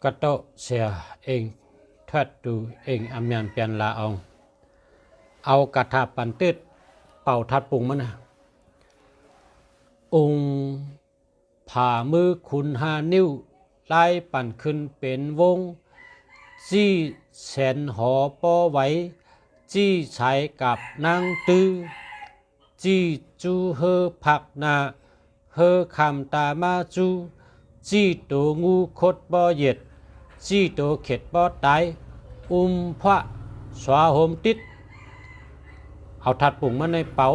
ก็โตเสียเองทัดดูเองอำยานเปลี่ยนลาเอากระทาปันตืดเป่าทัดปุงมันนะองผ่ามือคุณ5 นิ้วไล่ปั่นขึ้นเป็นวงจี้แสนหอปอไว้จี้ใช้กับนางตื้อจี้จูเฮอผักนาเฮอคำตามาจูจี้ตัวงูคดบ่เหย็ดจี้ตัวเข็ดบ่ตายพระสวาโหมติดเอาถัดปุ่งมาในเป่า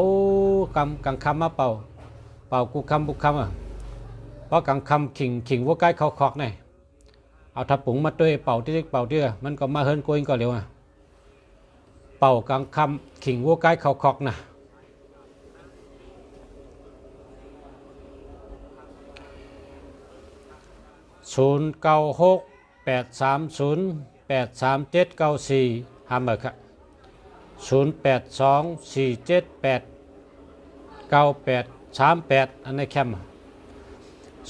กำกังคำมาเป่ากูคำบุกคำเพราะกังคำขิงวัวไก่เขาคอกเนี่ยเอาถัดปุ่งมาด้วยเป่าที่เป่าเดือมันก็มาเฮิรนโกยก็เร็วเป่ากังคำขิงวัวไก่เขาคอกนะ096830837945เหมือนครับ0824789838อันนี้แคม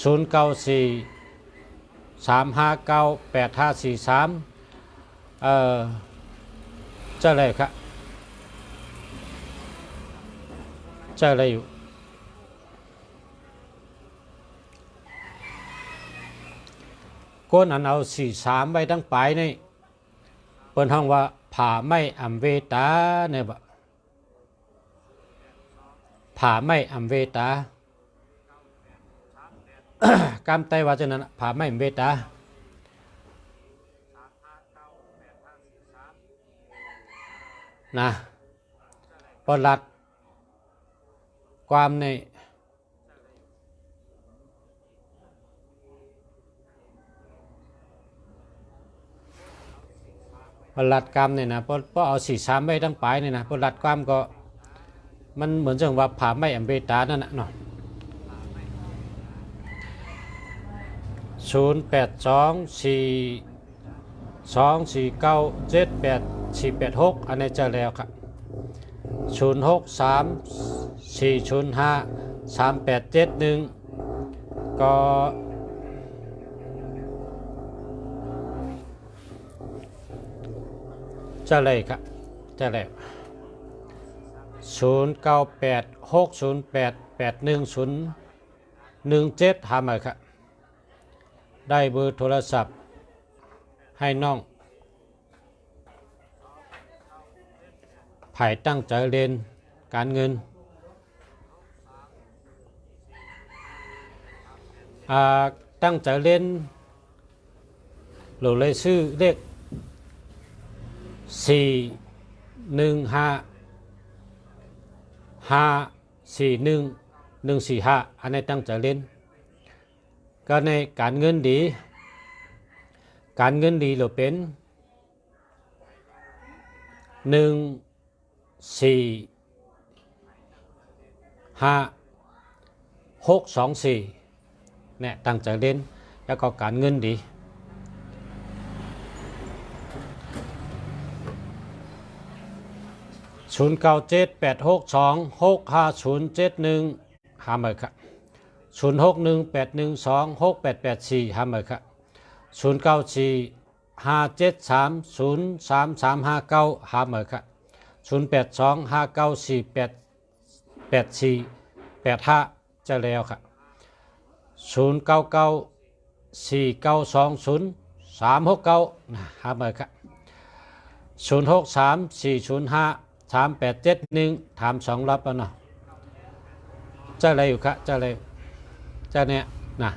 0943598543จะอะไรครับจะอะไรอยู่ก้นอันเอา43ไว้ทั้งปลายนี่เปิ้นห้องว่าผ่าไม่อัมเวตาเนี่ยบ่ผ่าไม่อัมเวตากามไตว่าจังนั้นผ่าไม่อัมเวตานะพอรัดความในพลัดกรรมเนี่ยนะเพราะเอา43ไว้ทั้งปลายเนี่ยนะพลัดกรรมก็มันเหมือนจังว่าผ่าไม่อัมเบตานั่นน่ะเนาะ082424978486อันนี้จะแล้วครับ0634053871ก็จะเลยครับจะเลย0986088117หามาครับได้เบอร์โทรศัพท์ให้น้องไผ่ตั้งใจเรียนการเงินตั้งใจเรียนหรือเลยชื่อเลข415541145อันนี้ตั้งใจเล่นก็ในการเงินดีเราเป็น1455624เนี่ยตั้งใจเล่นแล้วก็การเงินดี0978626507หามาครับ0618126884หามาครับ0945730335หามาครับ0825948885จะแล้วครับ0994920369หามาครับ0634053871ถาม2รับแล้วเนาะจะอะไรอยู่ครับจะอะไรจะเนี่ยนะ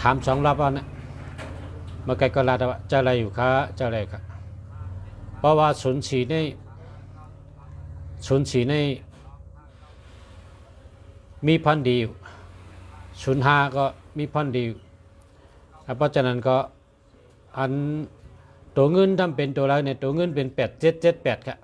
ถาม2รับแล้วนะเมื่อไกลก็ลาดว่าจะอะไรอยู่ครับจะอะไรครับเพราะว่า04นี่มีพันดีอยู่05ก็มีพันดีอยู่เพราะฉะนั้นก็อันตัวเงินทำเป็นตัวอะไรเนี่ยตัวเงินเป็น8778ครับ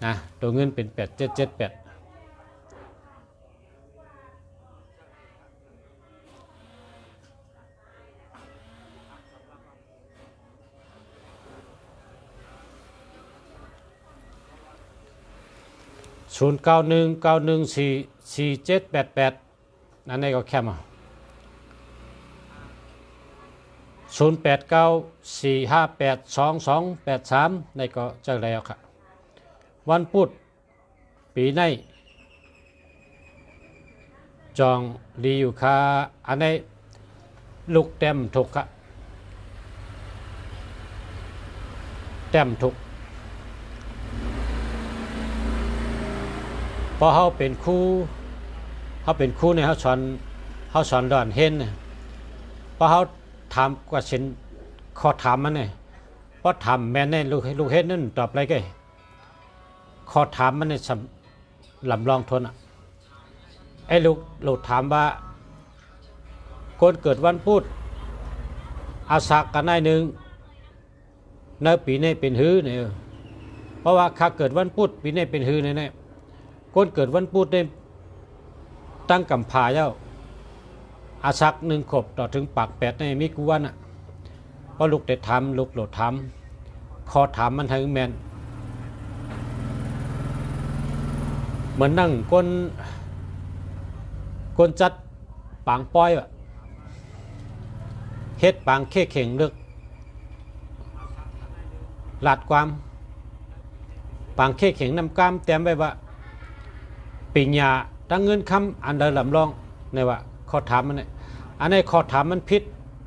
นะตัวเงินเป็น87780919144788นั่นนี่ก็แค่มา 0894582283ในก็เจอแล้วครับวันพุธปีในจองดีอยู่ค่ะอันนี้ลูกเต็มถูกครับเต็มถูกพอเขาเป็นครูเนี่ยเขาสอนดอนเห็นพอเขาถามกว่าสินขอถามมันเนี่ยพอถามแม่เนี่ยลูกเห็นนั่นตอบอะไรกันขอถามมันเนี่ยลำลองทนไอ้ลูกถามว่าคนเกิดวันพุธอาสากันได้หนึ่งในปีนี้เป็นฮื้อเนี่ยเพราะว่าข้าเกิดวันพุธปีนี้เป็นฮื้อเนี่ยคนเกิดวันพุธได้ตั้งกำพาเจ้าอาสัก1 ขวบต่อถึงปาก8ในมีกูวันอ่ะเพราะลูกเด็ดถามลูกโหลดถามขอถามมันถึงแมนเหมือนนั่งก้นจัดปางป้อยว่ะเฮ็ดปางเข้เข่งเลือกหลาดความปางเข้เข่งน้ำกล้ามเต็มไปว่าปิญญาตั้งเงินคำอันใดลำลองในว่าข้อถามมันเนี่ยอันนี้ข้อถามมันผิด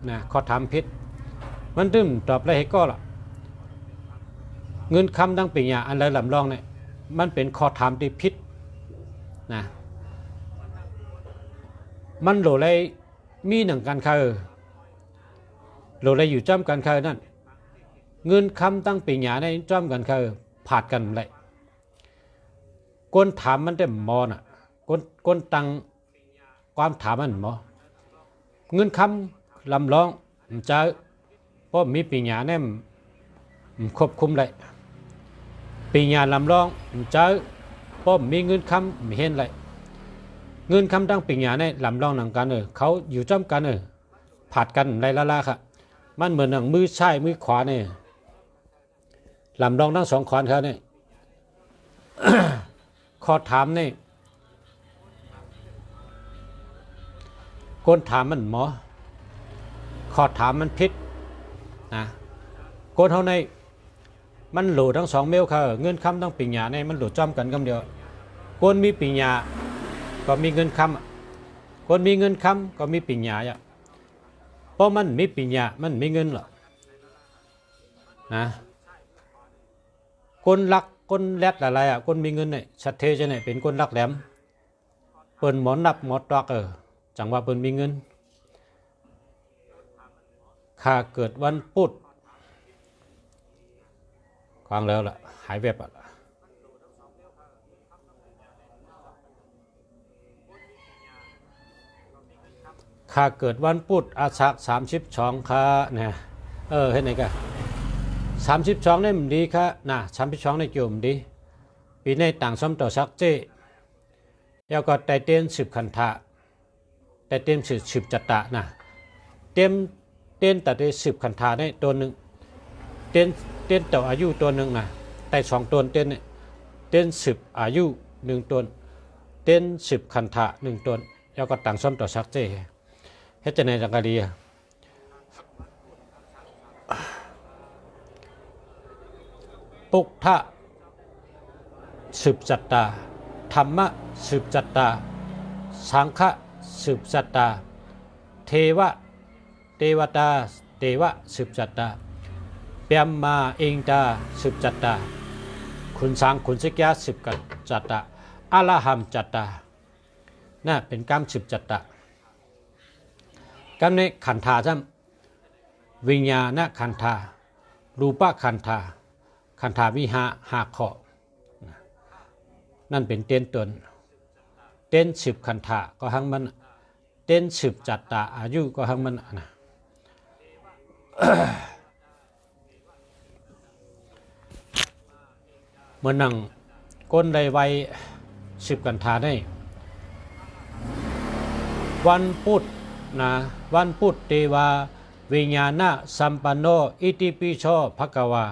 นะข้อถามผิดมันดึงตอบอะไรให้ก็ล่ะเงินคำตั้งปิญญาอันใดลำลองเนี่ยมันเป็นข้อถามที่ผิดนะมันโหลเลยมีหนังการค้าโหลเลยอยู่จ้ำการค้านั่นเงินคำตั้งปิญญาในจ้ำการค้าผาดกันเลยก้นถามมันได้มอน่ะก้นตังความถามมันหมอเงินคำลำลองจะเพราะมีปิญญาเนี่ยควบคุมเลยปิญญาลำลองจะเพราะมีเงินคำไม่เห็นเลยเงินคำตั้งปิญญาเนี่ยลำลองหนังกันเขาอยู่จ้ำกันผัดกันไรละค่ะมันเหมือนหนังมือซ้ายมือขวาเนี่ยลำลองทั้งสองขวานเขาเนี่ย ข้อถามนี่คนถามมันหมอข้อถามมันผิดนะคนเท่าในมันหลูทั้ง2 เมลค่ะเงินคำทั้งปิญญาเนี่ยมันหลูจ้ำกันคำเดียวคนมีปิญญาก็มีเงินคำคนมีเงินคำก็มีปิญญาอ่ะเพราะมันมีปิญญามันมีเงินหรอนะคนรักคนแรดอะไรอ่ะคนมีเงินเนี่ยชัดเทจะเนี่ยเป็นคนรักแหลมเปิ้นหมอนับหมอตอกจังว่าเปิ้นมีเงินข้าเกิดวันพุธกวางแล้วล่ะหายแวบอ่ะข้าเกิดวันพุธอาสัก32ค่ะเนี่ยเห็นไหมกัน32เนี่ยมันดีค่ะนะ32เนี่ยเกี่ยวมันดีปีในต่างซ้ำต่อสักเจ้แล้วก็แต่เต้น10 ขันธะแต่เต้น10 จัตตะนะเต้นแต่ได้10 ขันธะเนี่ยตัวหนึ่งเต้นต่ออายุตัวหนึ่งนะแต่2 ตัวเต้นเนี่ยเต้น10 อายุ1 ตัวเต้น10 ขันธะ1 ตัวแล้วก็ต่างซ้ำต่อสักเจ้เฮ็ดจะในจังกะดีปุกทะ10 จัตตาธรรมะ10 จัตตาสังฆะ10 จัตตาเทวดา10 จัตตาเปียมมาเองดา10 จัตตาคุณสังคุณสิกยา10 จัตตาอรหัมจัตตาน่ะเป็นกรรม10 จัตตากรรมในขันธาจำวิญญาณขันธารูปขันธาขันธาวิหาข้อนั่นเป็นเต้นตนเต้น10 ขันธาก็หังมันเต้น10 จัตตาอายุก็หังมันนะ เมื่อนั่งก้นใดไว้10 กันธาได้วันพุธนะวันพุธเทวาวิญญาณสัมปันโนอิติปิโสภควา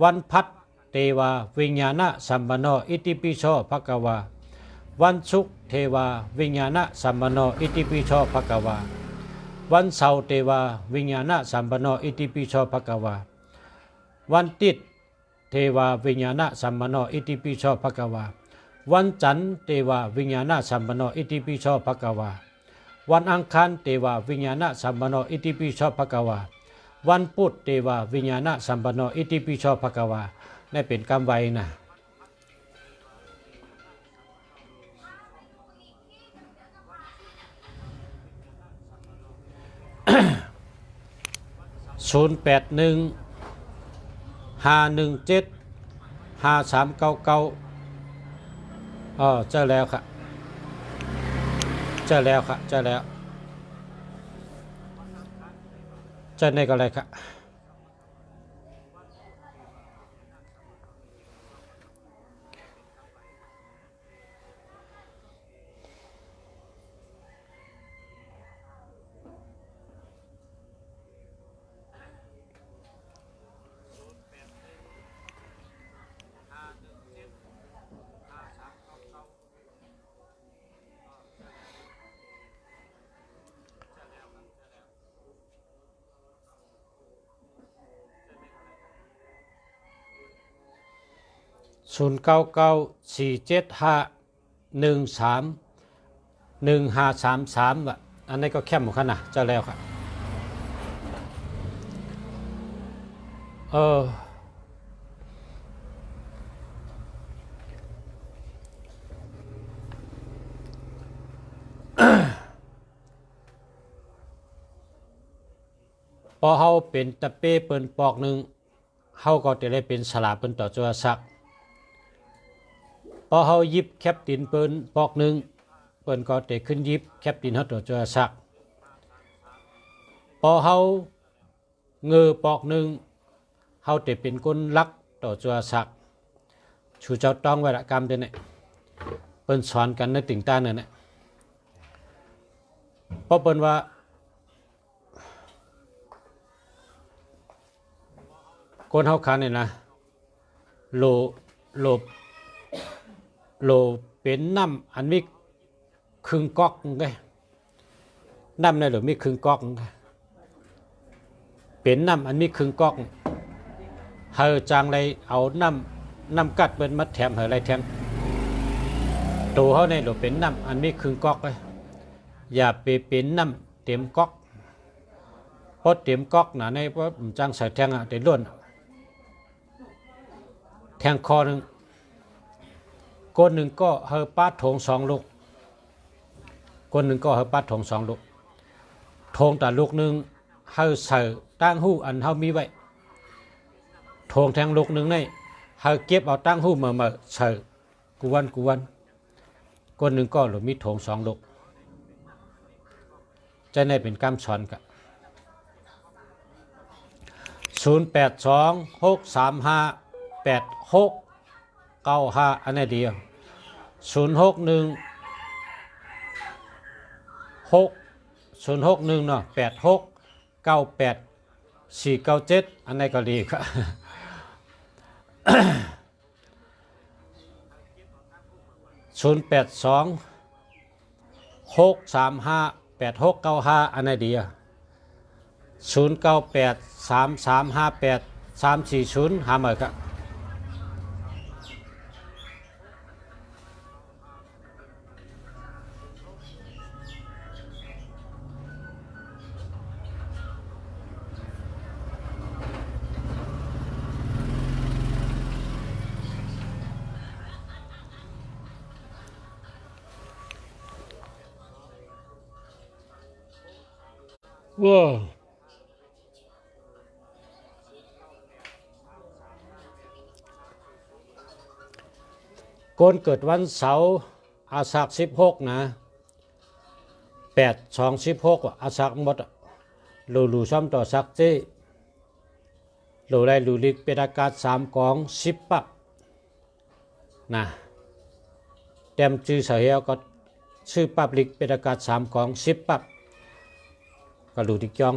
วันพัดเทวาวิญญาณสัมปันโนอิติปิโสภควาวันศุกร์เทวาวิญญาณสัมปันโนอิติปิโสภควา วันเสาร์เทวาวิญญาณสัมปันโนอิติปิโสภควาวันอาทิตย์เทวาวิญญาณสัมปันโนอิติปิโสภควาวันจันทร์เทวาวิญญาณสัมปันโนอิติปิโสภควาวันอังคารเทวาวิญญาณสัมปันโนอิติปิโสภควาวันพุธเทวาวิญญาณสัมปันโนอิติปิโสภควานี่เป็นกรรมไว้นะ0815175399เจอแล้วค่ะเจอแล้วค่ะเจอแล้วเจอในก็เลยค่ะ099475131533ว่ะอันนี้ก็แคบหมดขนาดเจอแล้วค่ะพอเฮาเป็นตะเป้เปิ้นปอกหนึ่งเฮาก็จะได้เป็นสลาเปิ้นต่อตัวสักพอเฮายิบแคปตินเปิ้นปอกหนึ่งเปิ้นก็จะขึ้นยิบแคปตินเฮาต่อตัวสักพอเฮาเงือปอกหนึ่งเฮาจะเป็นคนรักต่อตัวสักชูเจ้าต้องไว้ละกรรมเด้เนี่ยเปิ้นสอนกันในติ่งต้านนั่นแหละเพราะเปิ้นว่าคนเฮาคันนี่นะโลเป็นน้ำอันมีครึ่งก๊อกไงน้ำในหรือมีครึ่งก๊อกเป็นน้ำอันมีครึ่งก๊อกเฮาจางเลยเอาน้ำกัดเป็นมัดแถมเฮาไรแถมตัวเฮาในหรือเป็นน้ำอันมีครึ่งก๊อกเลยอย่าไปเป็นน้ำเต็มก๊อกเพราะเต็มก๊อกนะในเพราะจางใส่แทงแต่ล้วนแทงคอหนึ่งก้นหนึ่งก็เฮอป้าถง2 ลูกก้นหนึ่งก็เฮอป้าถง2 ลูกถงแต่ลูกหนึ่งเฮอใส่ตั้งหู้อันเฮามีไว้ถงแทงลูกหนึ่งในเฮอเก็บเอาตั้งหู้มาใส่กวนก้นหนึ่งก็หรือมีถง2 ลูกจะในเป็นกรรมสอนกัน0826358695อันนี้เดียว061661เนาะ86984497อันนี้ก็ดีครับ0826358695อันนี้เดียว0983358340หาหมดครับว้าคนเกิดวันเสาร์อาสาฬ16นะ8/2/16อาสาฬหมดลูซ้ำต่อสักเจ้ลูไรลูลิกเป็นอากาศ3 กอง10 ปับนะเต็มชื่อเสียก็ชื่อปับลิกเป็นอากาศ3 กอง10 ปับก็ลูดิกยอง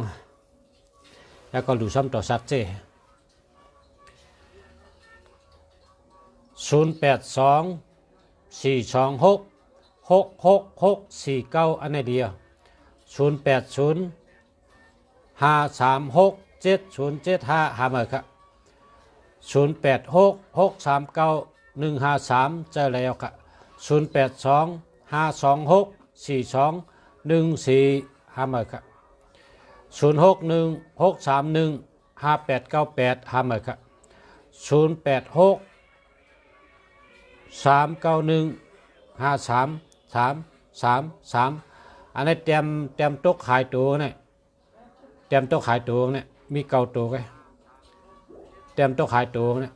แล้วก็ลูซ้ำต่อสักเจ้0824266649อันนี้เดียว0804266649 5367075หามาครับ0866391153เจอแล้วครับ0825264214หามาครับ0616315898หามาครับ0863915333อันนี้เตรียมโต๊ะขายตัวเนี่ยเตรียมโต๊ะขายตัวเนี่ยมีเก่าตัวไงเตรียมโต๊ะขายตัวเนี่ย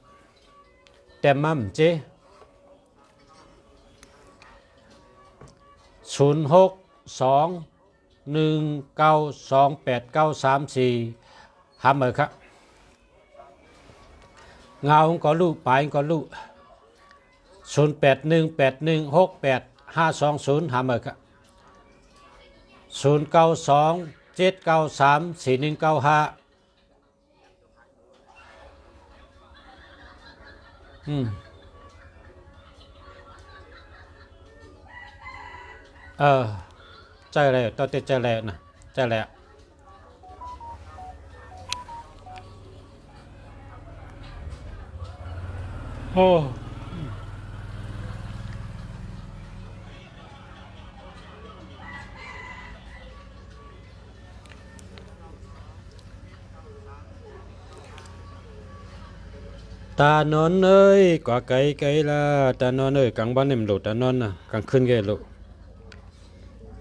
เตรียมมั่มเจ062192893หามาครับเงาก็ลูกปลายก็ลูก0818168520หามาครับ0927934195ใจแล้วตอนเตใจแล้วนะใจแล้วโอ้ตานอนเอ้ยกว่าไกลละตานอนเอ้ยกลางวันนี่มันหลุดตานอนน่ะกลางคืนแกหลุด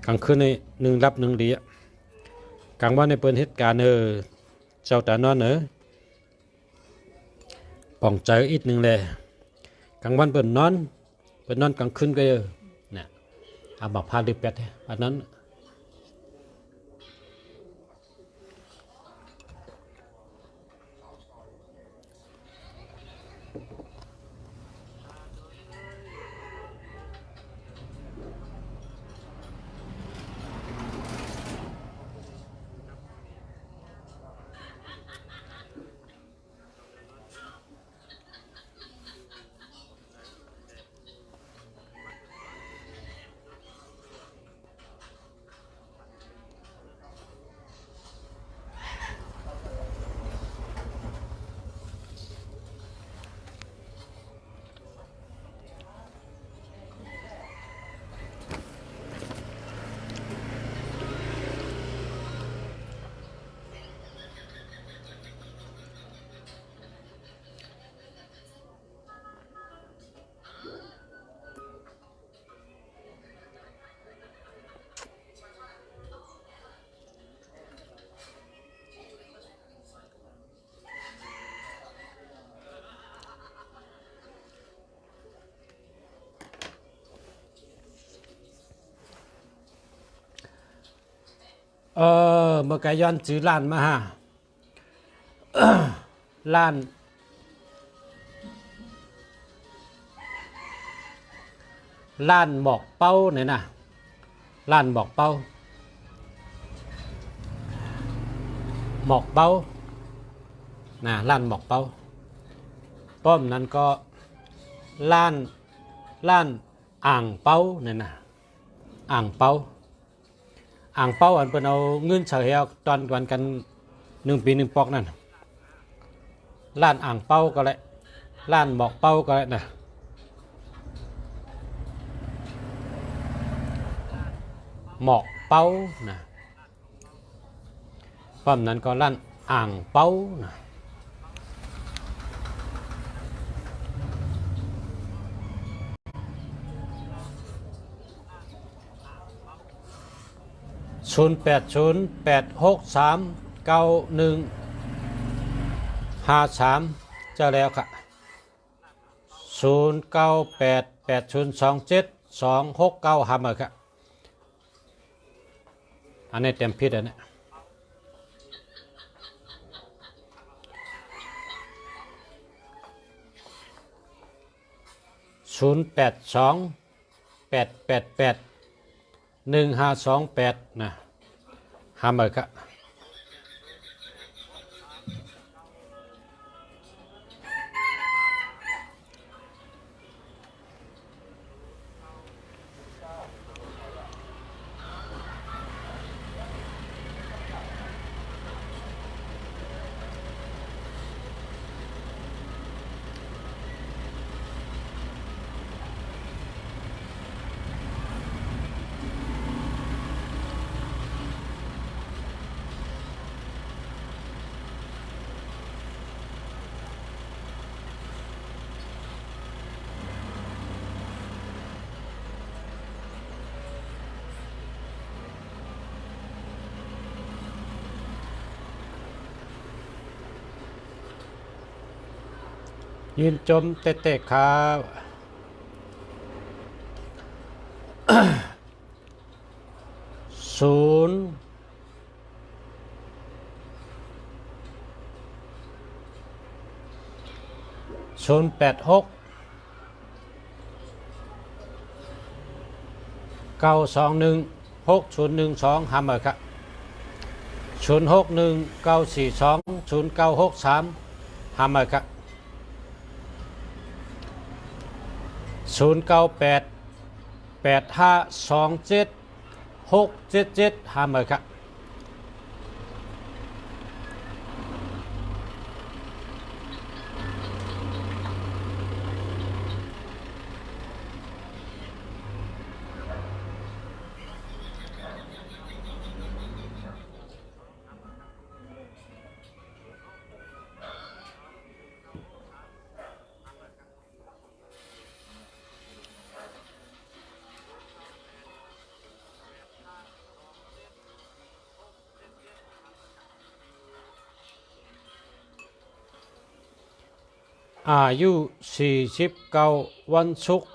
กลางคืนนี่หนึ่งรับหนึ่งดีอ่ะกลางวันในเปิดเหตุการณ์เจ้าตานอนป่องใจอีกหนึ่งเลยกลางวันเปิดนอนกลางคืนก็เนี่ยอาบอกพาดิเป็ดอันนั้นเมื่อกี้ย้อนจื้อล้านมาฮะ ล้านหมอกเป้าเนี่ยนะล้านหมอกเป้านะล้านหมอกเป้าป้อมนั้นก็ล้านอ่างเป้าเนี่ยนะอ่างเป้าอันเป็นเอาเงินเฉยเอาตอนวันกัน1 ปี 1 ปอกนั่นล้านอ่างเป้าก็เลยล้านหมอกเป้าก็เลยนะหมอกเป้านะป้อมนั้นก็ล้านอ่างเป้านะ0808639153เจ้าแล้วค่ะ0988027269หามาค่ะอันนี้เต็มพิษอันนี้0828881528นะหามาค่ะ ยืนจมเตะๆครับ0 086 921 6012หามครับ061 942 0963หามครับ098 8527 677หามครับอายุ49วันศุกร์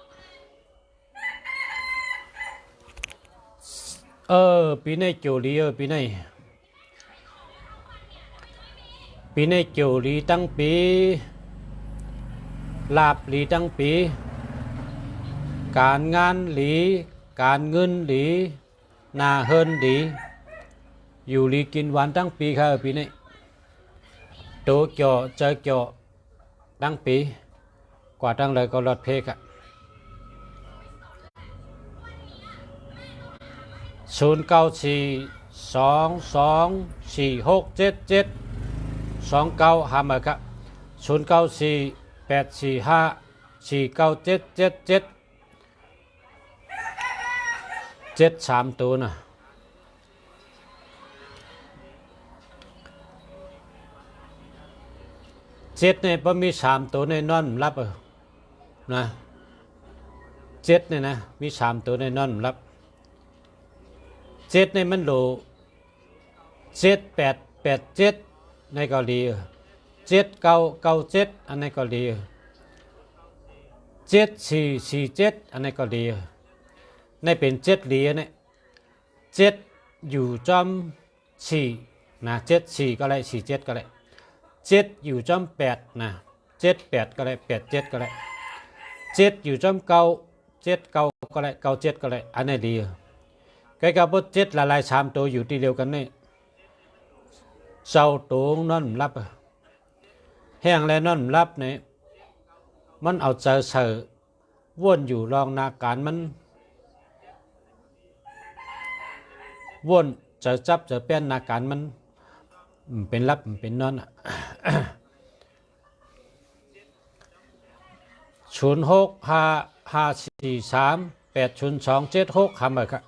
ปีในโจลีปีในโจลีตั้งปีลาบหลีตั้งปีการงานหลีการเงินหลีนาเฮินหลีอยู่หลีกินหวานตั้งปีครับปีนี้โตเจาะเจอเจาะตั้งปีกว่าตั้งเลยก็รอดเพกอะ094224677729หามครับ094845497777 73ตัวนะ7เนี่ยพอมี3ตัวในนอนรับนะ7เนี่ยนะมี3ตัวในนอนรับ7เนี่ยมันโหล7887ในเกาหลี7997อันในเกาหลี7447อันในเกาหลีในเป็น7เหรียญเนี่ย7อยู่จอม4นะ74ก็ได้47ก็ได้7อยู่จอม8นะ78ก็ได้87ก็ได้7อยู่จอม9 79ก็ได้97ก็ได้อันไหนดีใกล้กับ7หลายๆ3ตัวอยู่ที่เดียวกันนี่เศร้าตัวนอนรับแห้งและนอนรับเนี่ยมันเอาใจใส่วนอยู่รองนาการมันวนจะจับจะเป็นนาการมันเป็นรับเป็นนอน0655438027 6คำเลยครับ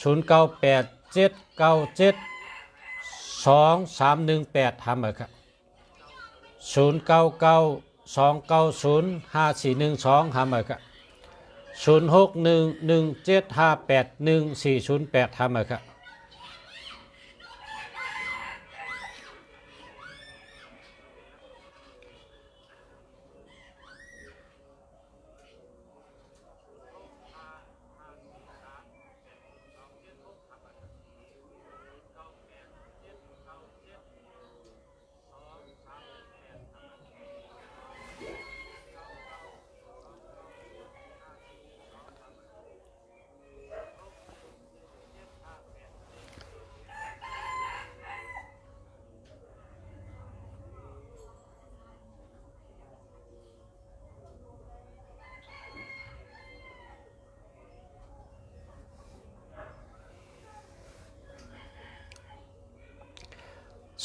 0987972318ทำเลยครับ0992905412ทำเลยครับ061175811408ทำเลยครับ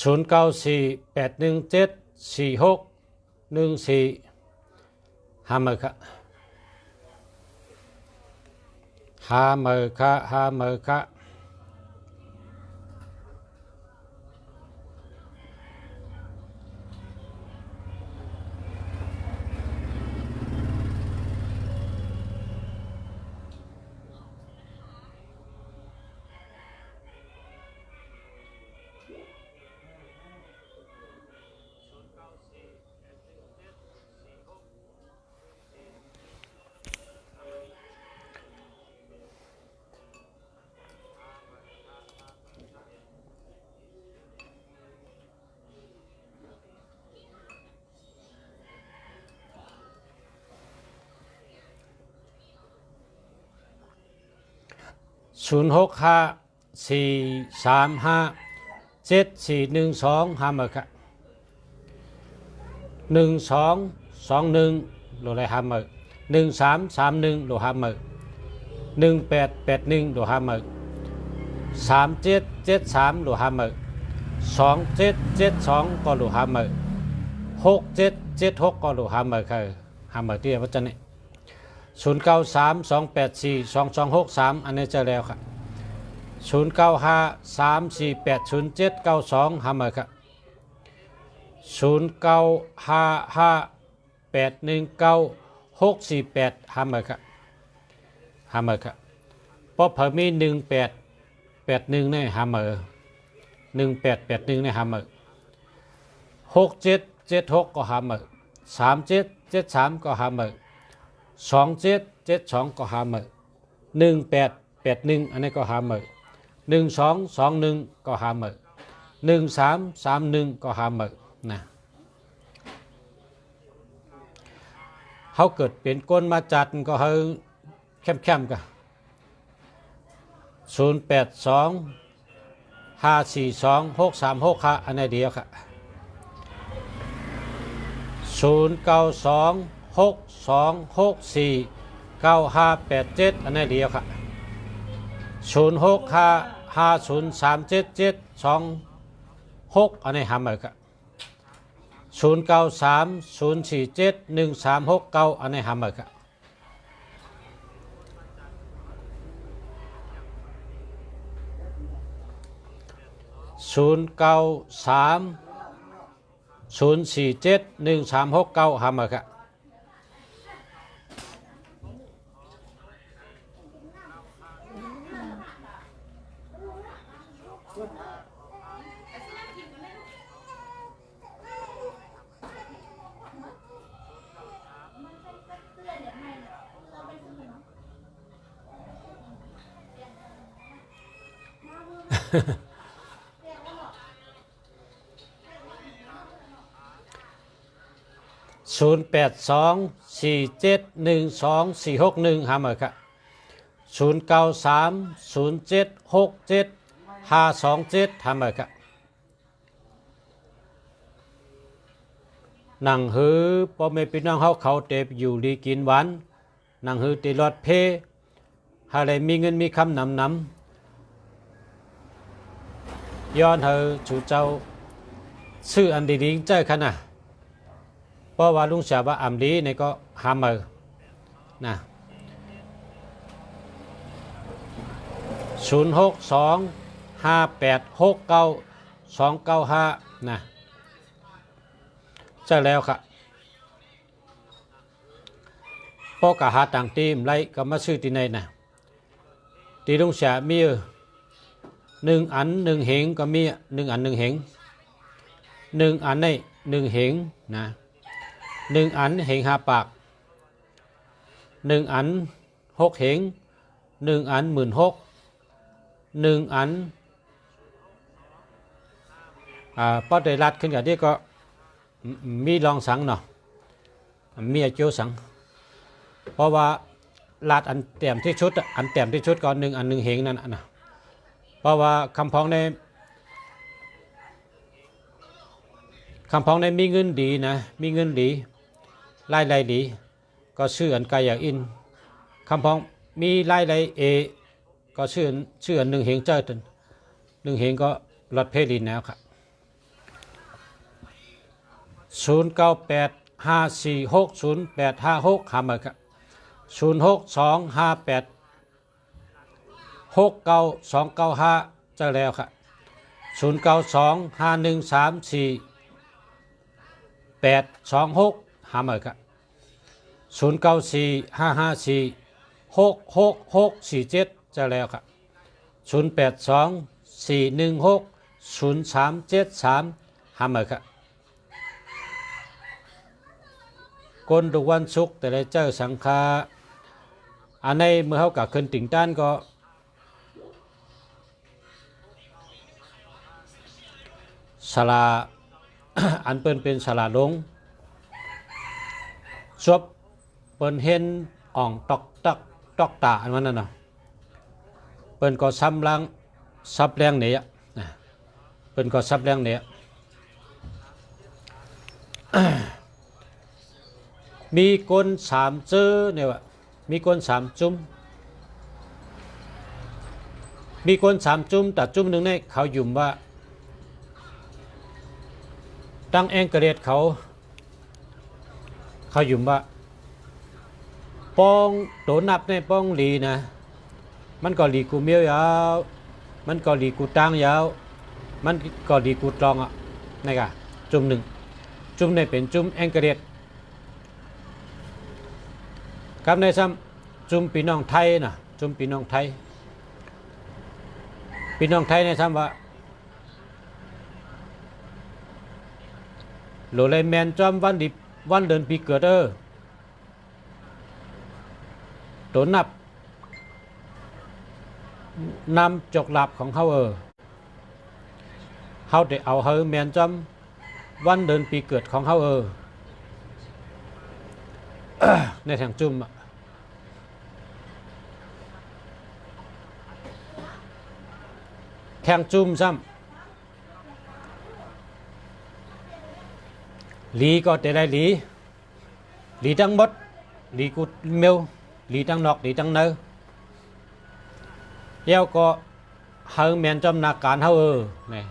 0948174614หามือครับหามือครับ 0654357412หาเมอค่ะ1221โลไรหาเมอ1331โลหาเมอ1881โลหาเมอ3773โลหาเมอ2772ก็โลหาเมอ6776ก็โลหาเมอค่ะหาเมอที่ว่าจะเนี่ย0932842263อันนี้เจอแล้วค่ะ0953480792หาเมอค่ะ0955819648หาเมอค่ะหาเมอค่ะเพราะเพิ่มมี1881ในหาเมอ1881ในหาเมอ6776ก็หาเมอ3773ก็หาเมอ2772ก็หาเมอ1881อันนี้ก็หาเมอ1221ก็หาเมอ1331ก็หาเมอนะเขาเกิดเป็นก้นมาจัดก็เขาเข้มๆกัน0825426365อันนี้เดียวค่ะ0926264957อันนี้เดียวค่ะ0655503772อันนี้หาเมอค่ะ0930471369อันนี้หาเมอค่ะ0930471369หาเมอค่ะ0824712461หาเมอค่ะ0930767527หาเมอค่ะนังหือพ่อแม่พี่น้องเขาเต็บอยู่ดีกินหวานนังหือตีรอดเพหาอะไรมีเงินมีคำนำย้อนเธอชูเจ้าชื่ออันดีๆเจ้าขนาดเพราะว่าลุงเสียว่าอัมดีในก็หาเมอนะ0625869295นะเจ้าแล้วค่ะพอกะหาต่างทีมไล่ก็มาซื้อที่ไหนนะตีลุงเสียมี1 อัน 1 เหงก็มี1 อัน 1 เหง1 อันใน1 เหงนะ1 อันเหง5 ปาก1 อัน6 เหง1 อัน16,000 1 อันป้อได้รัดขึ้นกับที่ก็มีลองสังเนาะมีเจียวสังเพราะว่ารัดอันเต็มที่ชุดอันเต็มที่ชุดก่อน1 อัน 1 เหงนั่นนะเพราะว่าคำพ้องในมีเงินดีนะมีเงินดีไล่ดีก็ชื่ออันกายอินคำพ้องมีไล่เอก็ชื่ออัน1 เหงเจ้าตัน1 เหงก็รถเพลินแล้วครับ0985460856หาเมอครับ0625869295เจอแล้วครับ0925134826หาเมอครับ0945546647เจอแล้วครับ0824160373หาเมอครับก้นทุกวันศุกร์แต่ละเจ้าสังฆาอันในเมื่อเขากับขึ้นติ่งต้านก็ศาลา อันเป็นศาลาลงซบเปิ้นเห็นอ่องตอกตาอันนั้นน่ะเปิ้ ปิ้นก็ซ้ำล้างซับแรงเนี่ยนะเปิ้นก็ซับแรงเนี่ยมีก้น3เจอเนี่ยว่ามีก้น3จุ้มมีก้น3จุ้มแต่จุ้มหนึ่งเนี่ยเขายุ่มว่าตั้งแองเกเรตเขายุ่มว่าป้องโดนับในป้องหลีนะมันก็หลีกูเมียวยาวมันก็หลีกูตั้งยาวมันก็หลีกูตรองอ่ะนี่กะจุ่มหนึ่งจุ่มในเป็นจุ่มแองเกเรตกับในซ้ำจุ่มพี่น้องไทยนะจุ่มพี่น้องไทยในซ้ำว่าโลเลแมนจอมวันเดือนปีเกิดโดนนับนำจกหลับของเขาเขาได้เอาเฮอแมนจอมวันเดือนปีเกิดของเขาในทางจุ่มแทงจุ่มซ้ำหลีก็จะได้หลีทั้งหมดหลีกูเมลหลีทั้งนอกหลีทั้งเนื้อเย้าก็เฮาแมนจำนาการเฮานี่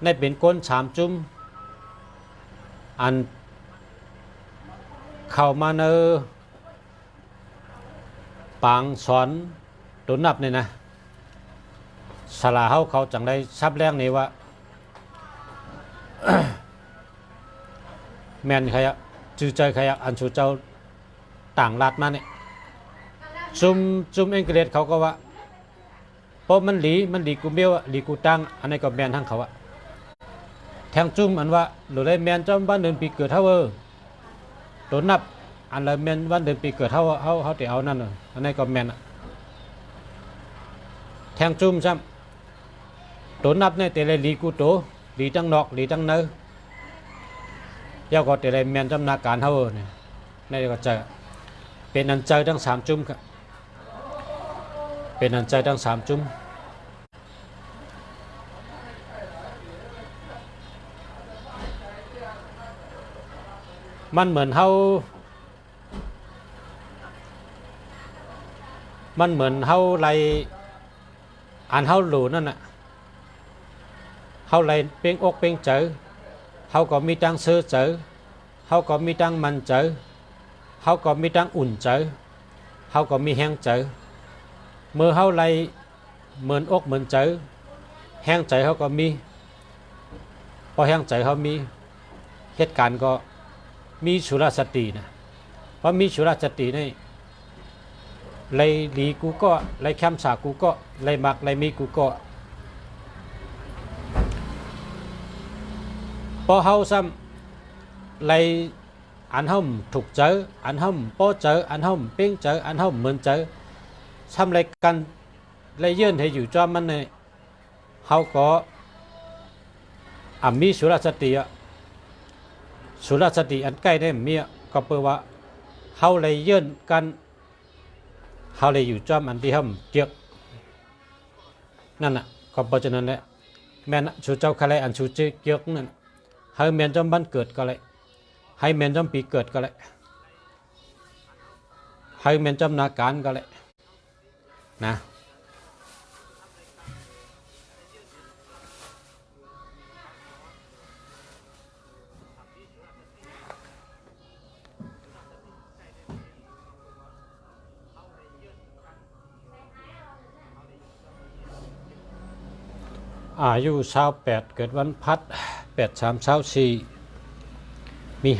ในเป็นก้น3จุ่มอันเข้ามาเนอปางสอนตุนนับนี่นะสลาเฮาเขาจังได้ซับแรงนี่ว่า แมนใครอะจื้อใจใครอะอันชูเจ้าต่างรัฐมาเนี่ยจุ่มเองเกรดเขาก็ว่าเพราะมันหลีกูเบี้ยวหลีกูตั้งอันนี้ก็แมนทั้งเขาอะแทงจุ่มอันว่าหรือได้แมนจอมวันเดือนปีเกิดเท่าโดนนับอันเลยแมนวันเดือนปีเกิดเท่าเขาแต่เอานั่นอันนี้ก็แมนอะแทงจุ่มซ้ำโดนนับเนี่ยแต่เลยหลีกูโตหลีตั้งนอกหลีตั้งเนื้อยาวก็แต่เลยแมนจำนาการเท่าเนี่ยนี่ก็จะเป็นอันใจทั้ง3จุ่มครับเป็นอันใจทั้ง3จุ่มมันเหมือนเฮาไรอันเฮาหลูนั่นน่ะเฮาไรเป้งอกเป้งเจอเฮาก็มีตังซื้อเจอเฮาก็มีตังมันเจอเฮาก็มีตังอุ่นเจอเฮาก็มีแห้งเจอเมื่อเฮาไรเหมือนอกเหมือนเจอแห้งใจเฮาก็มีพอแห้งใจเฮามีเหตุการณ์ก็มีสุรสตินะเพราะมีสุรสตินี่เลยดีกูก็เลยแคมสากูก็เลยมักเลยมีกูก็พอเฮาซ้ำเลยอันเฮาถูกเจออันเฮาป้อเจออันเฮาเป้งเจออันเฮาเหมือนเจอซ้ำเลยกันเลยยื่นให้อยู่จอมมันเนี่ยเฮาก็มีสุรสติสุรสติอันใกล้ได้เมียก็เปว่าเฮาเลยยื่นกันเฮาเลยอยู่จอมอันที่เฮาเจียกนั่นน่ะก็เพราะฉะนั้นแหละแม่นชูเจ้าคาเลยอันชูเจียกนั่นให้แม่นจอมบ้านเกิดก็เลยให้แม่นจอมปีเกิดก็เลยให้แม่นจอมนาการก็เลยนะอายุ28เกิดวันพัด8324มี5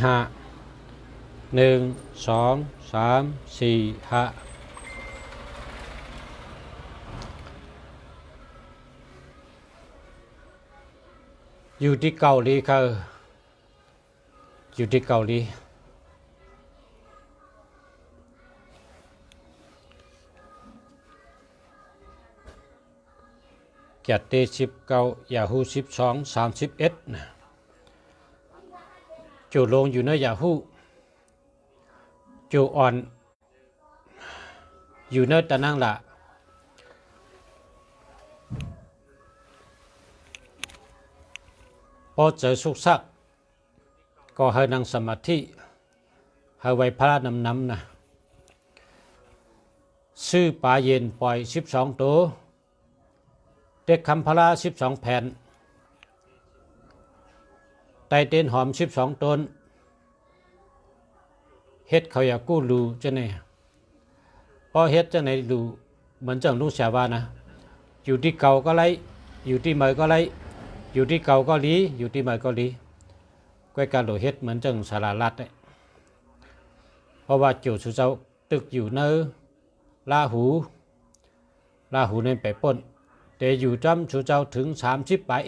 1 2 3 4 5อยู่ที่เกาหลีค่ะอยู่ที่เกาหลีเกียรติ19 Yahoo 12 31จูลงอยู่ใน Yahoo จูอ่อนอยู่ในตะนังละ อเจอสุกซักก็ให้นั่งสมาธิให้ไว้พระน้ำนะซื้อปลาเย็นปล่อย12 ตัวเด็กคำพระ12 แผ่นไตเต้นหอม12 ต้นเฮ็ดเขาอยากกู้รูจะไหนพอเฮ็ดจะไหนรูเหมือนเจ้าลุงเสียว่านะอยู่ที่เก่าก็ไล่อยู่ที่ใหม่ก็ไล่อยู่ที่เก่าก็ลีอยู่ที่ใหม่ก็ลีก้อยการโดเฮ็ดเหมือนจังสาราลัดเพราะว่าโจสุเจ้าตึกอยู่เนื้อลาหูในไปป้นแต่อยู่จำสุเจ้าถึง30 ปลาย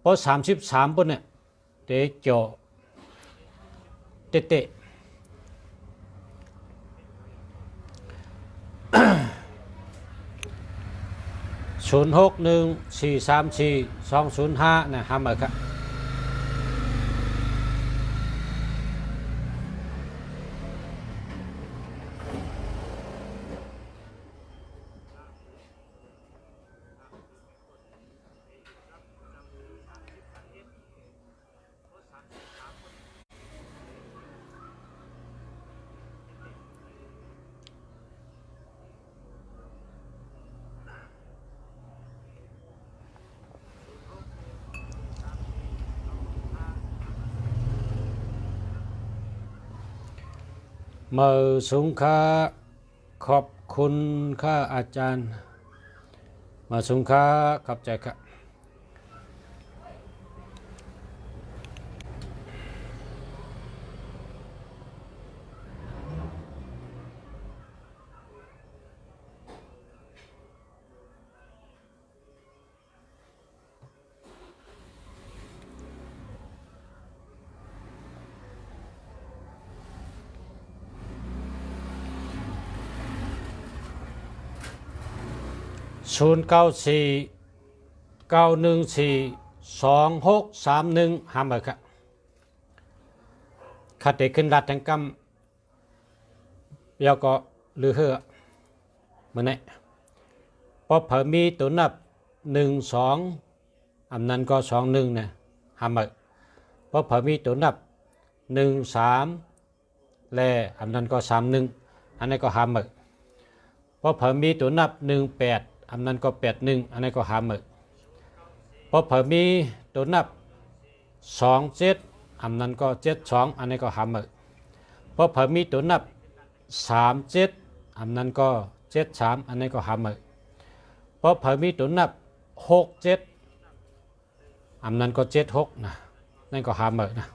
เพราะ33ป้นเนี่ยแต่โจเตะ0614342205นะห้ามครับมือสูงค่าขอบคุณค่าอาจารย์มาสูงค่าขอบใจครับ0949142631ห้ามเลยครับขัดเด็กขึ้นรัดทั้งกำเดี๋ยวก็ลือเหือมันเนี่ยพอเผยมีตัวนับ12อันนั้นก็21นะห้ามเลยพอเผยมีตัวนับ13แลอันนั้นก็31อันนี้ก็ห้ามเลยพอเผยมีตัวนับ18อันนั้นก็81อันนี้ก็ห้ามเลยพอเผยมีตัวนับ27อันนั้นก็72อันนี้ก็ห้ามเลยพอเผยมีตัวนับ37อันนั้นก็73อันนี้ก็ห้ามเลยพอเผยมีตัวนับ67อันนั้นก็76นะนั่นก็ห้ามเลยนะ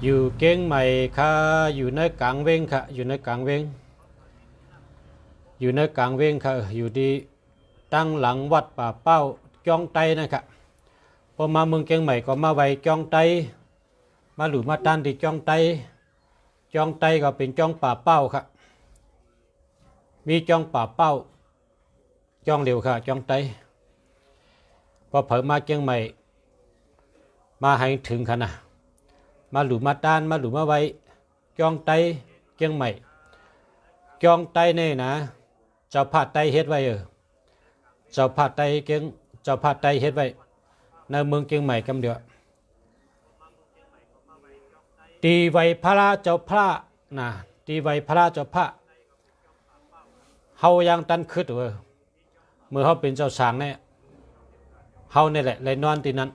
อยู่เก่งใหม่ค่ะอยู่ในกลางเวงค่ะอยู่ในกลางเวงค่ะอยู่ดีตั้งหลังวัดป่าเป้าจ้องไตนะครับพอมาเมืองเก่งใหม่ก็มาไว้จ้องไตมาหลุมาตันที่จ้องไตก็เป็นจ้องป่าเป้าครับมีจ้องป่าเป้าจ้องเร็วค่ะจ้องไตพอเผยมาเก่งใหม่มาให้ถึงขนาดมาหลุมาต้านมาหลุมาไว้จ้องไตเกียงใหม่จ้องไตนี่นะเจ้าพาไตเฮ็ดไว้เจ้าพาไตเกียงเจ้าพาไตเฮ็ดไว้ในเมืองเกียงใหม่กำเดียวตีไว้พระเจ้าพระนะตีไว้พระเจ้าพระเฮายังตันคืดเมื่อเฮาเป็นเจ้าสางเนี่ยเฮานี่แหละเลยนอนที่นั้น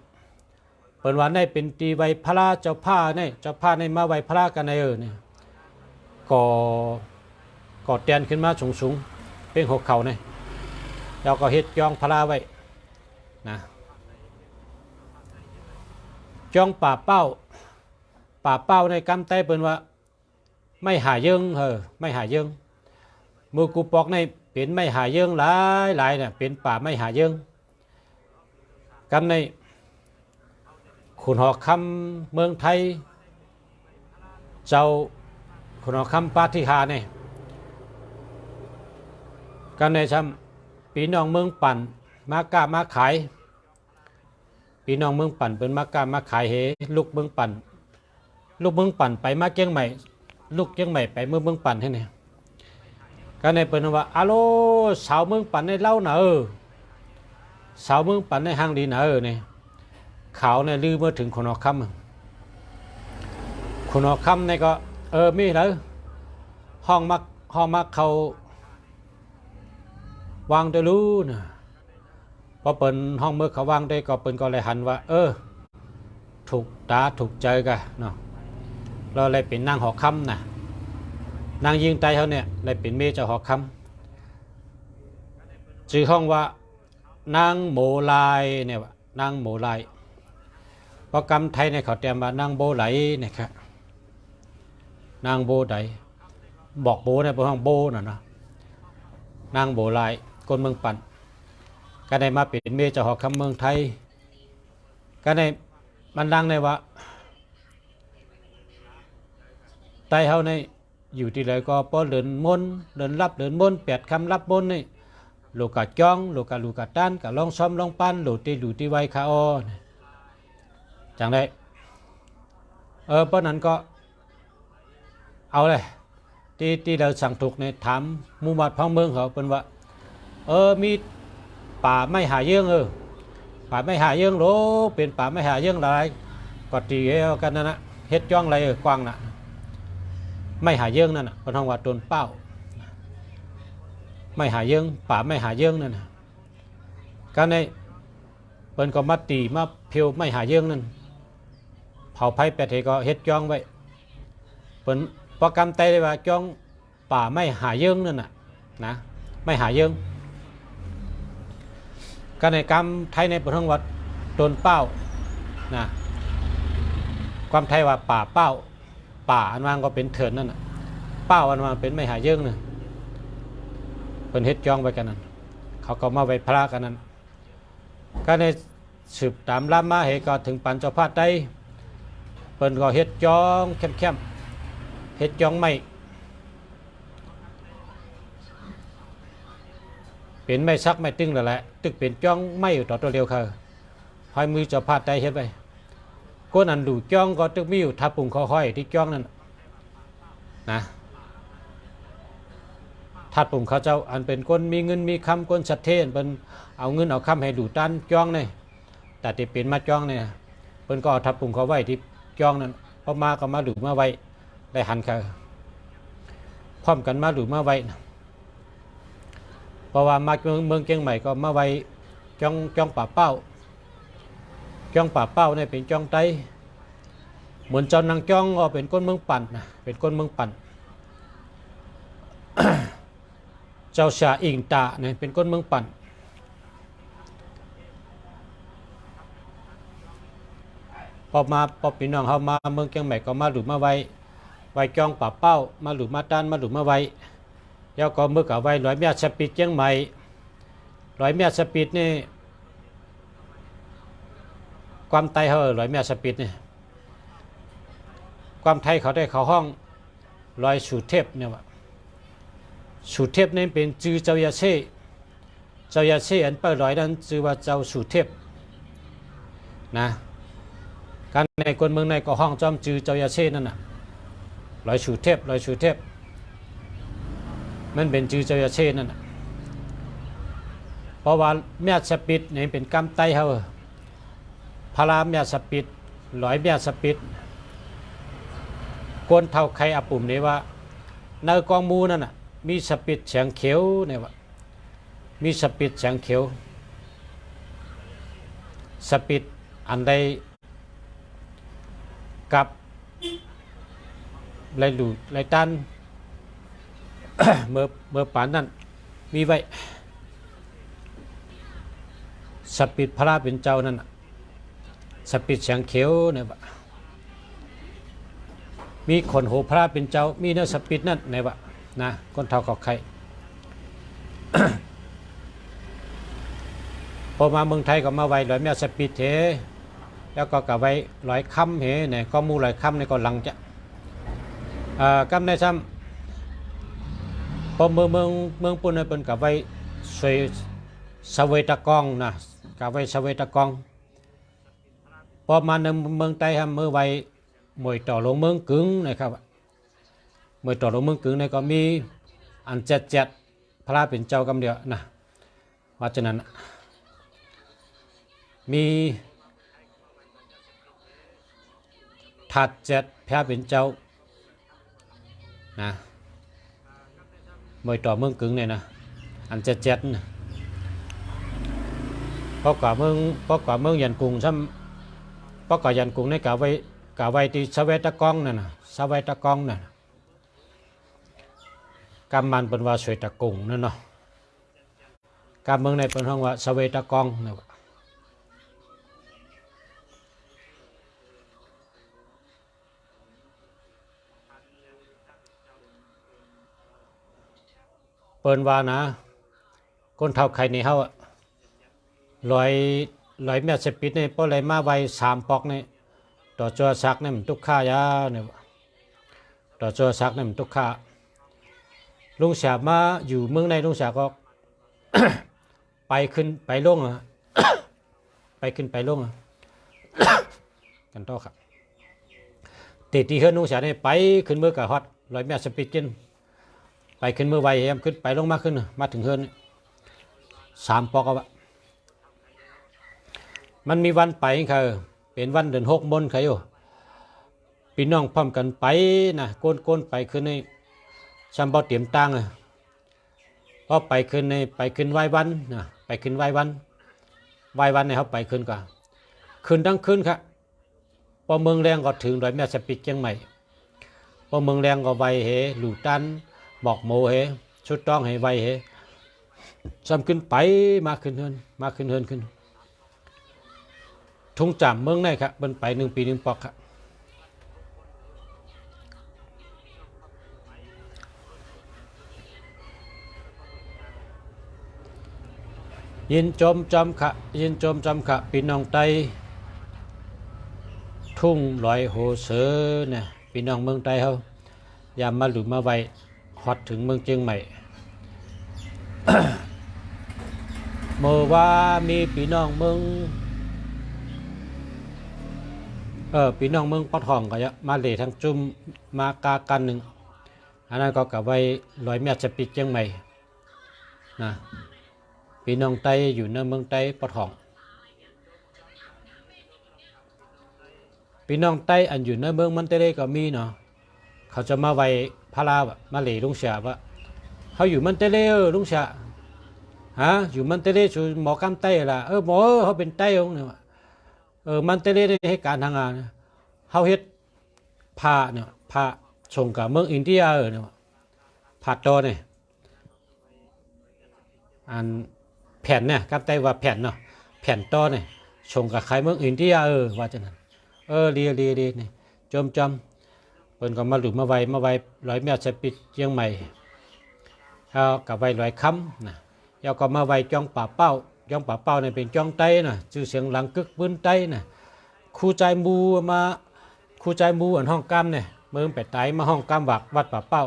เปิดวันได้เป็นตีไว้พระเจ้าผ้าเนี่ยเจ้าผ้าในมาไว้พระกันในเนี่ยก่อเตียนขึ้นมาสูงเป็นหัวเข่าเนี่ยเราก็เฮ็ดจองพระไว้นะจองป่าเป้าในกำไต้เปิดว่าไม่หาเยิงไม่หาเยิงมือกูปอกในเป็นไม่หาเยิงหลายเนี่ยเป็นป่าไม่หาเยิงกำในขุนหอกคำเมืองไทยเจ้าขุนหอกคำปาฏิหาริย์เนี่ย กันในซ้ำปีน้องเมืองปั่นมากล้ามาขายปีน้องเมืองปั่นเป็นมากล้ามาขายเฮลูกเมืองปั่นไปมาเจียงใหม่ลูกเจียงใหม่ไปเมืองปั่นให้เนี่ยกันในเป็นว่าอะโลสาวเมืองปั่นในเล่าหนาสาวเมืองปั่นในห้างดีหนาเนี่ยเขาเนี่ยลือเมื่อถึงคนออกคำคนออกคำเนี่ยก็มีแล้วห้องมักเขาวางได้รู้นะพอเปิดห้องเมื่อเขาวางได้ก็เปิดก็เลยหันว่าถูกตาถูกใจกันเนาะเราเลยเป็นนางหอคำนะนางยิงใจเขาเนี่ยเลยเป็นเมียเจ้าหอคำชื่อห้องว่านางโมลายเนี่ยวะนางโมลายโปรแกรมไทยเนี่ยเขาเตรียมว่านางโบไหลเนี่ยครับนางโบไหลบอกโบในห้องโบน่ะนะนางโบลายคนเมืองปั่นก็ได้มาเป็นเมียเจ้าหอคำเมืองไทยก็ได้มันดังในว่าไตเฮาในอยู่ที่ไหนก็ป้อนเดินมนเดินรับเดินมนแปดคำรับมนนี่ลูกกะจ้องลูกกะต้านกะลองซ้อมลองปั้นหลุดที่ไวคาออจังได้เพราะนั้นก็เอาเลยที่เราสั่งถูกในถามมูมัดพ้องเมืองเขาเป็นว่ามีป่าไม่หาเยื่องป่าไม่หาเยื่องโหรเป็นป่าไม่หาเยื่องอะไรก็ตีกันนั่นนะเฮ็ดจ้องอะไรกว้างน่ะไม่หาเยื่องนั่นน่ะเป็นห้องว่าตนเป้าไม่หาเยื่องป่าไม่หาเยื่องนั่นนะการในเป็นก็มาตีมาเพียวไม่หาเยื่องนั่นเผาไผ่แปดเหก็เฮ็ดจ้องไว้เป็นโปรแกรมไตเลยว่าจ้องป่าไม่หาเยื่องนั่นน่ะนะไม่หาเยื่องการในกรรมไทยในประเทศวัดตนเป้านะความไทยว่าป่าเป้าป่าอันวางก็เป็นเถินนั่นน่ะเป้าอันวางเป็นไม่หาเยื่องน่ะเป็นเฮ็ดจ้องไว้กันนั่นเขาก็มาไว้พระกันนั่นการในสืบตามล้ำมาเหตุก็ถึงปัญจพาดได้เปิ้นก็เฮ็ดจ้องเข้มเฮ็ดจ้องไม่เป็นไม่ซักไม่ตึงแล้วแหละตึกเป็นจ้องไม่อยู่ต่อตัวเดียวค่ะพายมือจะพาดใจเฮ็ดไปก้นอันดูจ้องก็ตึกมีอยู่ทับปุ่งค่อยๆที่จ้องนั่นนะทัดปุ่งเขาเจ้าอันเป็นคนมีเงินมีคำคนชัดเทนเป็นเอาเงินเอาคำให้ดูตันจ้องเนี่ยแต่ที่เป็นมาจ้องเนี่ยเพิ่นก็เอาทับปุ่งเขาไว้ที่จ้องนั่นพอมาก็มาดูมาไว้ได้หันค่ะพร้อมกันมาดูมาไว้เพราะว่ามาเมืองเชียงใหม่ก็มาไว้จ้องป่าเป้าจ้องป่าเป้าเนี่ยเป็นจ้องไตเหมือนเจ้านางจ้องก็เป็นก้นเมืองปั่นนะเป็นก้นเมืองปั่น เจ้าชาอิงตาเนี่ยเป็นก้นเมืองปั่นพอพี่น้องเขามาเมืองเชียงใหม่ก็มาหลุดมาไว้จ้องป่าเป้ามาหลุดมาต้านมาหลุดมาไว้แล้วก็เมื่อกับไว้ร้อยเมียสปีดเชียงใหม่ร้อยเมียสปีดนี่ความไทยเขาร้อยเมียสปีดนี่ความไทยเขาได้เขาห้องร้อยสูเทพเนี่ยว่าสูเทพนี่เป็นจือเจ้ายาเช่อันเปิดร้อยนั้นจือว่าเจ้าสูเทพนะการในคนเมืองในก็ห้องจอมจือเจ้ายาเช่นั่นน่ะร้อยสูเทพมันเป็นจือเจ้าเช่นั่นน่ะเพราะว่าเมียสปิดนี่เป็นกำไตเขาพาราเมียสปิดร้อยเมียสปิดกวนเท่าใครอาปุ่มนี้ว่าในกองมูนั่นน่ะมีสปิดแสงเขียวเนี่ยว่ามีสปิดแสงเขียวสปิดอันใดกับไรหลุดไรตัน เมื่อป่านนั้นมีไว้สปิดพระเป็นเจ้านั่นสปิดแสงเขียวเนี่ยมีคนโหพระเป็นเจ้ามีเนื้อสปิดนั่นเนี่ยนะคนเท่ากับใคร พอมาเมืองไทยก็มาไว้ร้อยเมียสปิดเถแล้วก็กับไว้ร้อยคำเหเนี่ยก็มูร้อยคำเนี่ยก็หลังจะกำในซ้ำ พอเมืองปุ่นเนี่ยเป็นกับไว้สวยสเวตกองนะกับไว้สเวตกองพอมาในเมืองไต้ฮะเมื่อไว้มวยต่อลงเมืองกึ่งนะครับมวยต่อลงเมืองกึ่งเนี่ยก็มีอันเจ็ดพระเป็นเจ้ากำเดียวนะว่าฉะนั้นมีถัดเจ็ดพระเป็นเจ้านะมวยต่อเมืองกึ่งเนี่ยนะอันเจ็ดนะเพราะกว่าเมืองยันกรุงซ้ำเพราะกว่ายันกรุงในกาไว้ที่สเวตกองนั่นนะสเวตกองนั่นกำมันเป็นว่าสวยตะกุงนั่นเนาะกำเมืองในเป็นห้องว่าสเวตกองนะเปิ้นว่านะคนเท่าใครในเฮาลอยแม่เสปิดเนี่ยเพราะอะไรมาไว้3 ปอกเนี่ยต่อจัวซักเนี่ยมันทุกข้ายาเนี่ยต่อจัวซักเนี่ยมันทุกข้าลุงเสียมาอยู่เมืองในลุงเสียก็ ไปขึ้นไปลงอ่ะ ไปขึ้นไปลงอ่ะ กันต่อครับติดที่เฮือนลุงเสียเนี่ยไปขึ้นเมื่อกับฮอตลอยแม่เสปิดกินไปขึ้นเมื่อไวเอ็มขึ้นไปลงมาขึ้นมาถึงเฮือน3 ปอกเอามันมีวันไปค่ะเป็นวันเดือน6มนค่ะอยู่พี่น้องพร้อมกันไปนะโกนไปขึ้นในชัมบอเตรียมตังพอไปขึ้นในไปขึ้นไหว้วันนะไปขึ้นไหว้วันเนี่ยเขาไปขึ้นก่อนขึ้นทั้งคืนครับพอเมืองแรงก็ถึงดอยแม่สปิดเชียงใหม่พอเมืองแรงก็ไวเหหลู่ตันบอกโมเหชุดต้องให้ไวเหซ้ำขึ้นไปมาขึ้นเฮินขึ้นทุ่งจามเมืองในครับเป็นไป1 ปี 1 ปอกครับยินจมจำค่ะพี่น้องไตทุ่งลอยโหเสือเนี่ยพี่น้องเมืองไตเขาอย่ามาหลุดมาไวฮอดถึงเมืองเชียงใหม่ เมื่อว่ามีพี่น้องเมืองปะทองก็จะมาเลทั้งจุ่มมากากันหนึ่งอันนั้นก็กับไว้ลอยแม่จะปิดเชียงใหม่นะพี่น้องไตอยู่ในเมืองไตปะทองพี่น้องไตอันอยู่ในเมืองมันเตเลก็มีเนาะเขาจะมาไว้พารามาเลลุงเสียว่าเขาอยู่มันเตเลลุงเสียฮะอยู่มันเตเลชูหมอกำไตล่ะหมอเขาเป็นไตองเนี่ยมันเตเลได้ให้การทางงานเขาเฮ็ดผ้าเนี่ยผ้าส่งกับเมืองอินเดียเนี่ยผ้าตอเนี่ยอันแผ่นเนี่ยกับไตว่าแผ่นเนาะแผ่นตอเนี่ยส่งกับใครเมืองอินเดียว่าจะนั้นดีนี่จมเพิ่นก็มาหลุดมาไวร้อยแม่ใส่ปิดเชียงใหม่เอากับไว้ร้อยคำนะแล้วก็มาไว้จ้องป่าเป้าเนี่ยเป็นจ้องไตนะชื่อเสียงหลังกึกปืนไตนะคู่ใจมูอันห้องกำเนี่ยเมืองแปดไตมาห้องกำวัดป่าเป้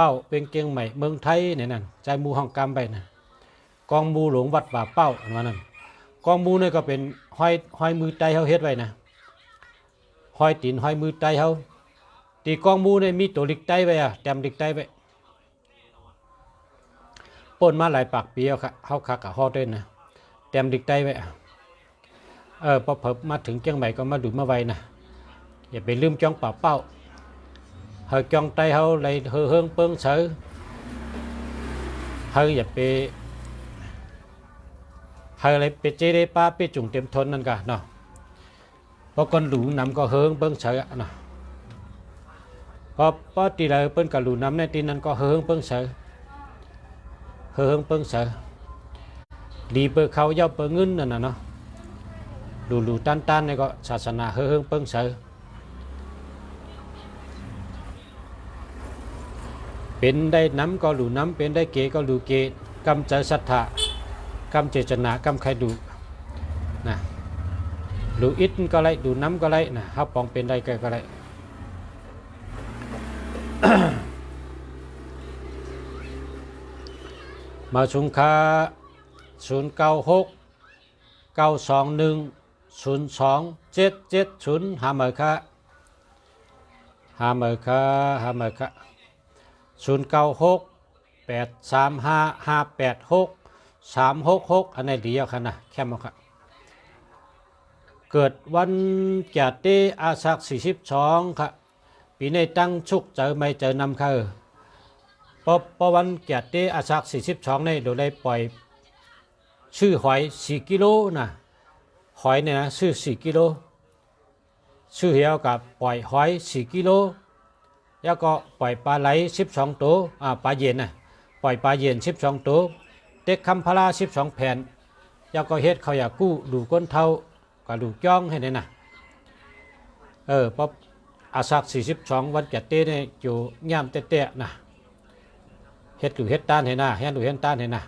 าเป็นเชียงใหม่เมืองไทยเนี่ยนั่นใจมูห้องกำไปนะกองมูหลวงวัดป่าเป้าอันนั้นกองมูเนี่ยก็เป็นห้อยมือไตเขาเฮ็ดไว้นะห้อยตีนห้อยมือไตเขาตีกองมูเนี่ยมีตัวลิกไตไว้แต้มลิกไตไว้ปนมาหลายปากปีเขาคักกับฮอดด้วยนะแต้มลิกไตไว้พอเพิ่มมาถึงเชียงใหม่ก็มาดูมาไว้นะอย่าไปลืมจ้องป่าเป้าเฮาจ้องไตเขาเลยเฮืองเปิ้งเสือเฮาอย่าไปเฮาเลยไปเจได้ป้าไปจุ่มเต็มทนนั่นกันเนาะเพราะคนหลูน้ำก็เฮืองเปิ้งเสือเนาะพอตีเลยเปิ้นกับหลูน้ำในตีนั้นก็เฮืองเปิ้งเสือดีเปิ้งเขาเย้าเปิ้งเงินนั่นน่ะเนาะหลูตันนี่ก็ศาสนาเฮืองเปิ้งเสือเป็นได้น้ำก็หลูน้ำเป็นได้เกก็หลูเกกำใจศรัทธากำเจตนากำใครดูนะดูอิดก็ไรดูน้ำก็ไรนะฮับปองเป็นได้ก็ไร มาชุงคา0969210270หาเมอค่ะหาเมอค่ะหาเมอค่ะ096835586366อันไหนดีเอาค่ะนะแค่มาค่ะเกิดวันแก่เตอาศัก42ค่ะปีในตั้งชุกเจอไม่เจอนำค่ะพอวันแก่เตอาศัก42ในโดยได้ปล่อยชื่อหอย4กิโลนะหอยเนี่ยนะชื่อ4กิโลชื่อเหี่ยวกับปล่อยหอย4กิโลแล้วก็ปล่อยปลาไหล12ตัวปลาเย็นนะปล่อยปลาเย็น12ตัวเด็กคำพลา12แผ่นแล้วก็เฮ็ดเขาอยากกู้ดูก้นเท่ากับดูจ้องให้เนี่ยนะพออาศัก42วันแก่เตเนี่ยอยู่ย่ำเตะๆนะเฮ็ดดูเฮ็ดต้านให้นะเฮ็ดดูเฮ็ดต้านให้นะ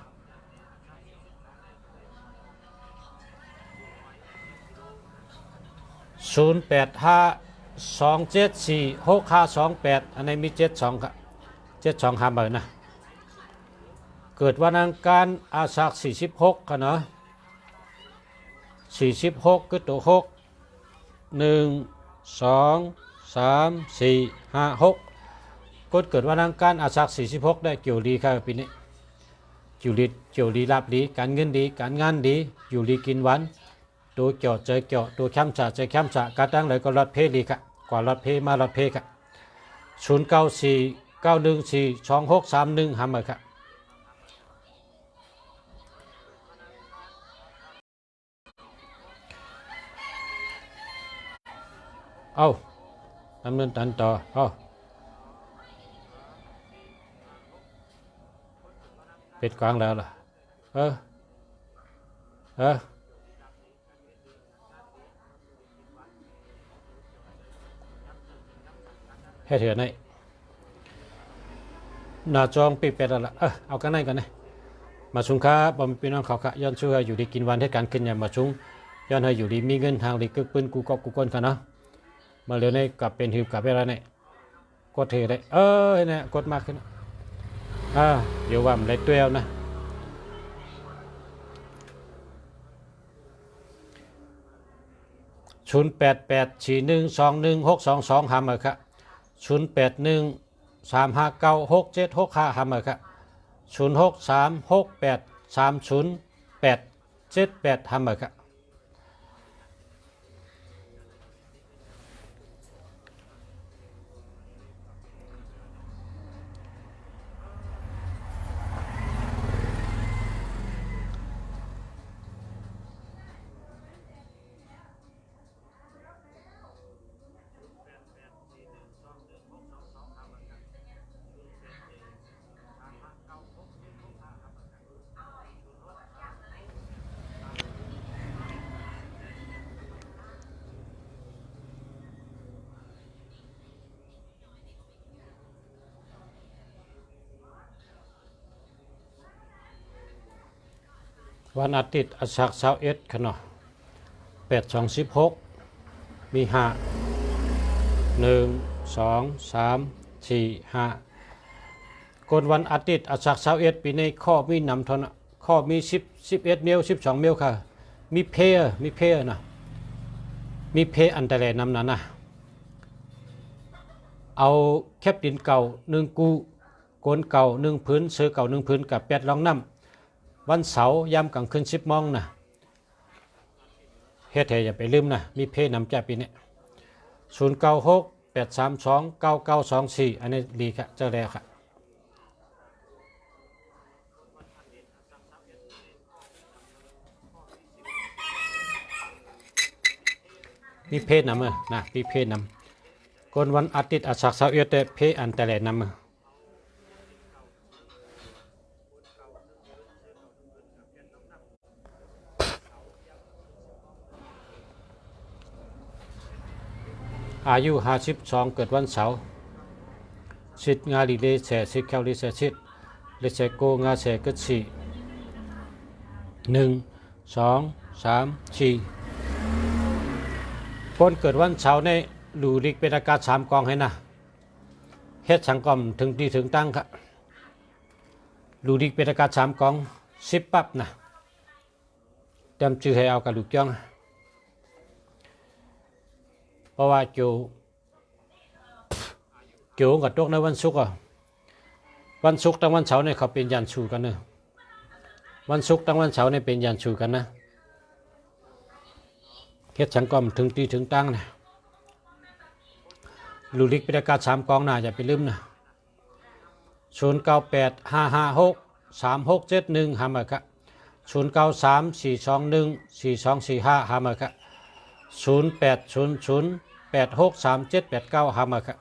0852746528อันนี้มี72ครับ72หาเบอร์นะเกิดวันอังคารอาศัก46กันเนาะ46คือตัว6 1 2 3 4 5 6กดเกิดวันอังคารอาศัก46ได้เกี่ยวดีครับปีนี้เกี่ยวดีรับดีการเงินดีการงานดีอยู่ดีกินหวานตัวเกี่ยวใจเกี่ยวตัวแคมจ่าใจแคมจ่าการตั้งเลยก็รถเพลีค่ะกว่ารถเพมารถเพค่ะ0949142631หาเมอค่ะเอาดำเนินการต่อปิดกลางแล้วล่ะเให้เถื่อนให้หน้าจองปิดไปแล้วล่ะเอากันไหนกันนะมาชุงค้าบอมพี่น้องเขาค่ะย้อนช่วยอยู่ดีกินวันให้การขึ้นอย่างมาชุงย้อนให้อยู่ดีมีเงินทางดีกึกปืนกูกอบกูก้นกันเนาะมาเร็วในกลับเป็นหิวกลับไปแล้วเนี่ยกดเทได้เนี่ยกดมากขึ้นเดี๋ยวว่ามันได้ตัวเอานะ0884121622หาเมอค่ะ0813596765หาเมอค่ะ0636830878หาเมอค่ะวันอาทิตย์อาศัก21ค่ะเนาะ826มี5 1 2 3 4 5กนวันอาทิตย์อาศัก21ปีในข้อมีนำทนข้อมี11เมล12เมลค่ะมีเพย์นะมีเพย์อันแต่แลนำนั้นนะเอาแคบดินเก่า1กูโกนเก่า1พื้นเสือเก่า1พื้นกับ8รองน้ำวันเสาร์ยามกลางคืน10 โมงนะเฮ็ดให้อย่าไปลืมนะมีเพย์นำจากปีนี้0968329924อันนี้ดีค่ะเจ้าแรกค่ะมีเพย์นำนะมีเพย์นำคนวันอาทิตย์อาศัก21แต่เพย์อันแต่แลนำอายุ52เกิดวันเสาร์สิทธิ์งาลีเลแสสิทธิ์แคลลีแสชิดเลแสโกงาแสกึศ4 1 2 3 4คนเกิดวันเสาร์ในหลูริกเป็นอากาศ3 กองให้นะเฮ็ดสังกอมถึงดีถึงตั้งครับ ลูดิกเป็นอากาศ3กอง10ปั๊บนะเตรียมชื่อให้เอากับลูกจ้องเพราะว่าโจกับตกในวันศุกร์วันศุกร์ตั้งวันเสาร์เนี่ยเขาเป็นยันชูกันเนอะวันศุกร์ตั้งวันเสาร์เนี่ยเป็นยันชูกันนะเฮ็ดฉันก็มถึงตีถึงตั้งนะลูดิกเป็นอากาศ3กองน่าจะไปลืมนะ0985563671หามาครับ0934214245หามาครับ0800863789หามาครับ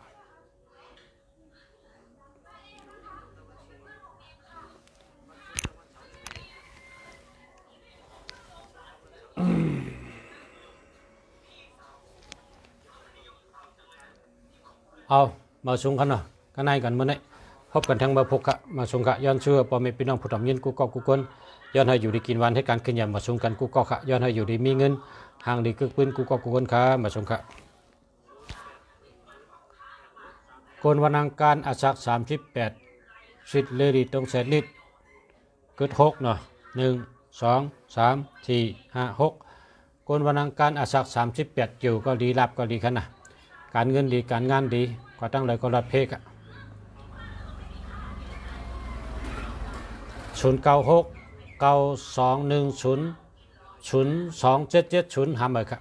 เอามาสูงกันเนาะกันในกันเมื่อไหร่พบกันทั้งมาพกกะมาสูงกะย้อนเชื่อปอมพี่น้องผู้ทำยินกูก็กูคนย้อนให้อยู่ดีกินวันให้การขึ้นยามมาสูงกันกูก็ขะย้อนให้อยู่ดีมีเงินห่างดีกึกปืนกูก็กูคนค่ะมาสูงกะโกนวันอังคารอาศัก38สิทธิ์เลดีตรงเศษลิดเกิด6เนาะ1 2 3 4 5 6โกนวันอังคารอาศัก38อยู่ก็ดีรับก็ดีขนาดการเงินดีการงานดีก็ตั้งเลยก็รับเพกอะ096921002770หามาครับ